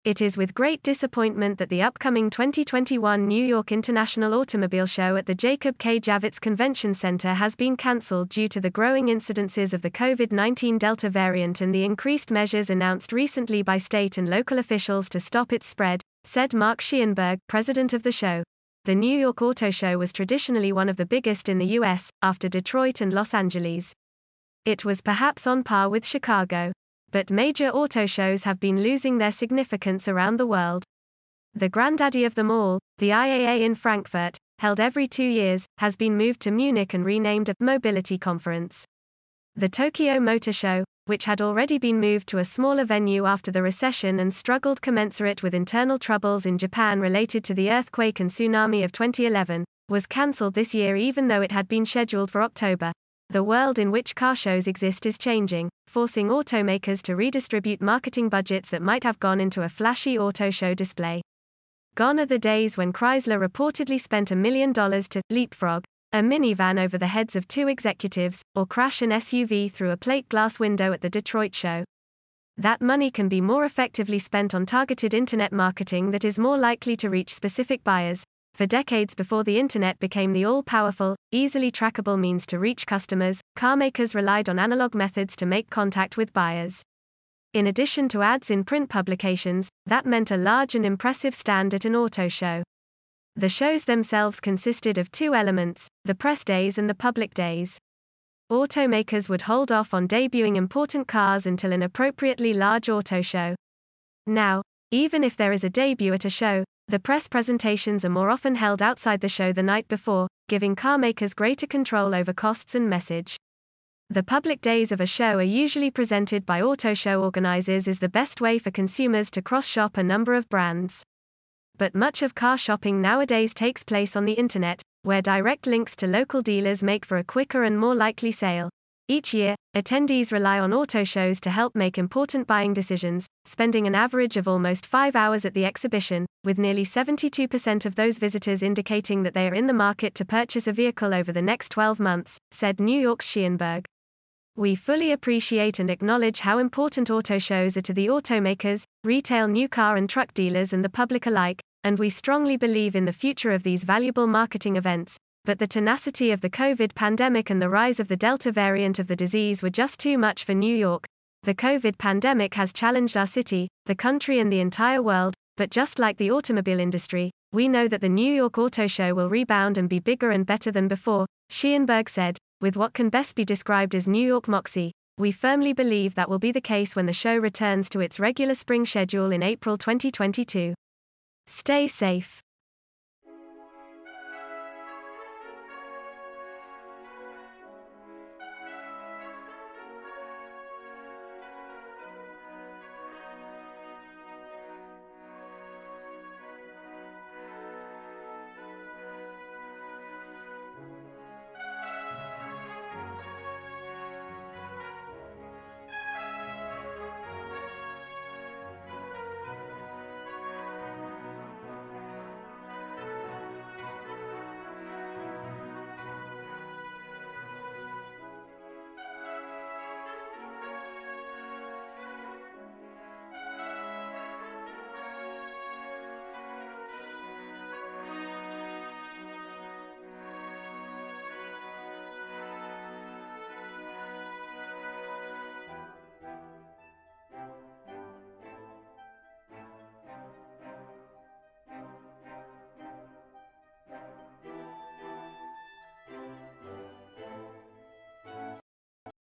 It is with great disappointment that the upcoming 2021 New York International Automobile Show at the Jacob K. Javits Convention Center has been cancelled due to the growing incidences of the COVID-19 Delta variant and the increased measures announced recently by state and local officials to stop its spread, said Mark Schoenberg, president of the show. The New York Auto Show was traditionally one of the biggest in the U.S., after Detroit and Los Angeles. It was perhaps on par with Chicago. But major auto shows have been losing their significance around the world. The granddaddy of them all, the IAA in Frankfurt, held every 2 years, has been moved to Munich and renamed a Mobility Conference. The Tokyo Motor Show, which had already been moved to a smaller venue after the recession and struggled commensurate with internal troubles in Japan related to the earthquake and tsunami of 2011, was cancelled this year even though it had been scheduled for October. The world in which car shows exist is changing, forcing automakers to redistribute marketing budgets that might have gone into a flashy auto show display. Gone are the days when Chrysler reportedly spent $1 million to leapfrog a minivan over the heads of 2 executives, or crash an SUV through a plate glass window at the Detroit show. That money can be more effectively spent on targeted internet marketing that is more likely to reach specific buyers. For decades before the internet became the all-powerful, easily trackable means to reach customers, carmakers relied on analog methods to make contact with buyers. In addition to ads in print publications, that meant a large and impressive stand at an auto show. The shows themselves consisted of 2 elements, the press days and the public days. Automakers would hold off on debuting important cars until an appropriately large auto show. Now, even if there is a debut at a show, the press presentations are more often held outside the show the night before, giving carmakers greater control over costs and message. The public days of a show are usually presented by auto show organizers as the best way for consumers to cross-shop a number of brands. But much of car shopping nowadays takes place on the internet, where direct links to local dealers make for a quicker and more likely sale. Each year, attendees rely on auto shows to help make important buying decisions, spending an average of almost 5 hours at the exhibition, with nearly 72% of those visitors indicating that they are in the market to purchase a vehicle over the next 12 months, said New York's Schoenberg. We fully appreciate and acknowledge how important auto shows are to the automakers, retail new car and truck dealers and the public alike, and we strongly believe in the future of these valuable marketing events. But the tenacity of the COVID pandemic and the rise of the Delta variant of the disease were just too much for New York. The COVID pandemic has challenged our city, the country and the entire world, but just like the automobile industry, we know that the New York Auto Show will rebound and be bigger and better than before, Schoenberg said, with what can best be described as New York moxie. We firmly believe that will be the case when the show returns to its regular spring schedule in April 2022. Stay safe.